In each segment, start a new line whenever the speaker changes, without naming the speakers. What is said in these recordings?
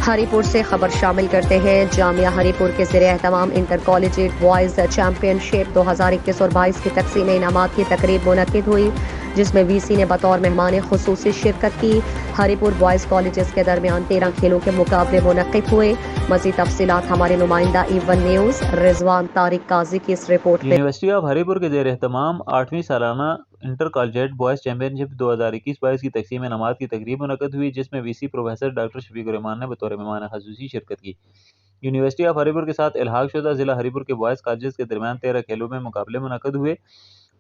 ہری پور سے خبر شامل کرتے ہیں۔ جامعہ ہری پور کے زیر اہتمام انٹر کالجیٹ بوائز چیمپئن شپ 2021 اور 22 کی تقسیم انعامات کی تقریب منعقد ہوئی، جس میں وی سی نے بطور مہمان خصوصی شرکت کی۔ ہری پور بوائز کالجز کے درمیان 13 کھیلوں کے مقابلے منعقد ہوئے۔ مزید تفصیلات ہمارے نمائندہ ایون نیوز رضوان طارق قاضی کی اس رپورٹ میں۔
یونیورسٹی آف ہری پور کے زیر اہتمام 8ویں سالانہ انٹر کالجیٹ بوائز چیمپئن شپ 2021-22 کی تقسیم انعامات کی تقریب منعقد ہوئی، جس میں وی سی پروفیسر ڈاکٹر شفیق الرحمان نے بطور مہمان خصوصی شرکت کی۔ یونیورسٹی آف ہری پور کے ساتھ الحاق شدہ ضلع ہری پور کے بوائز کالجز کے درمیان 13 کھیلوں میں مقابلے منعقد ہوئے۔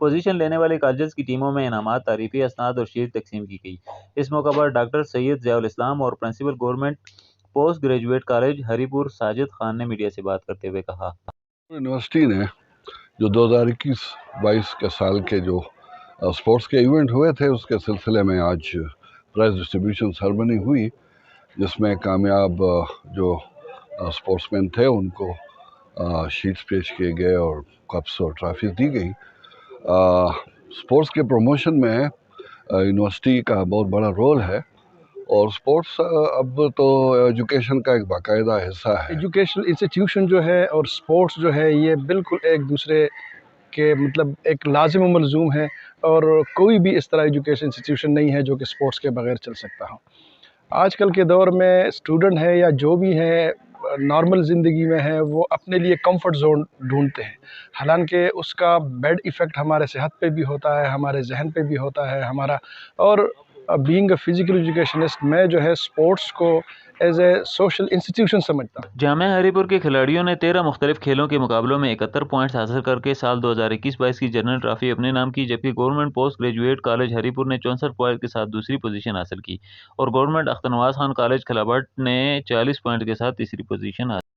پوزیشن لینے والے کالجز کی ٹیموں میں انعامات، تعریفی اسناد اور شیلڈ تقسیم کی گئی۔ اس موقع پر ڈاکٹر سید ضیاء الاسلام اور principal government post graduate college Haripur Sajid Khan نے میڈیا سے بات کرتے ہوئے کہا۔
یونیورسٹی نے جو 2021-22 کے سال کے جو اسپورٹس کے ایونٹ ہوئے تھے، اس کے سلسلے میں آج پرائز ڈسٹریبیوشن سرمنی ہوئی، جس میں کامیاب جو اسپورٹس مین تھے ان کو شیٹس پیش کیے گئے اور کپس اور ٹرافیز دی گئی۔ اسپورٹس کے پروموشن میں یونیورسٹی کا بہت بڑا رول ہے، اور اسپورٹس اب تو ایجوکیشن کا ایک باقاعدہ حصہ ہے۔
ایجوکیشنل انسٹیٹیوشن جو ہے اور اسپورٹس جو ہے، یہ بالکل ایک دوسرے کے مطلب ایک لازم و ملزوم ہے، اور کوئی بھی اس طرح ایجوکیشن انسٹیٹیوشن نہیں ہے جو کہ اسپورٹس کے بغیر چل سکتا ہو۔ آج کل کے دور میں اسٹوڈنٹ ہے یا جو بھی ہے نارمل زندگی میں ہے، وہ اپنے لیے کمفرٹ زون ڈھونڈتے ہیں، حالانکہ اس کا بیڈ ایفیکٹ ہمارے صحت پہ بھی ہوتا ہے، ہمارے ذہن پہ بھی ہوتا ہے ہمارا۔ اور بینگ اے فزیکل ایجوکیشنسٹ، میں جو ہے اسپورٹس کو ایز اے سوشل انسٹیٹیوشن سمجھتا ہوں۔
جامعہ ہری پور کے کھلاڑیوں نے 13 مختلف کھیلوں کے مقابلوں میں 71 پوائنٹس حاصل کر کے سال 2021-22 کی جنرل ٹرافی اپنے نام کی، جبکہ گورنمنٹ پوسٹ گریجویٹ کالج ہری پور نے 64 پوائنٹ کے ساتھ دوسری پوزیشن حاصل کی، اور گورنمنٹ اختر نواز خان کالج کھلابٹ نے 40 پوائنٹ کے ساتھ تیسری پوزیشن حاصل کی۔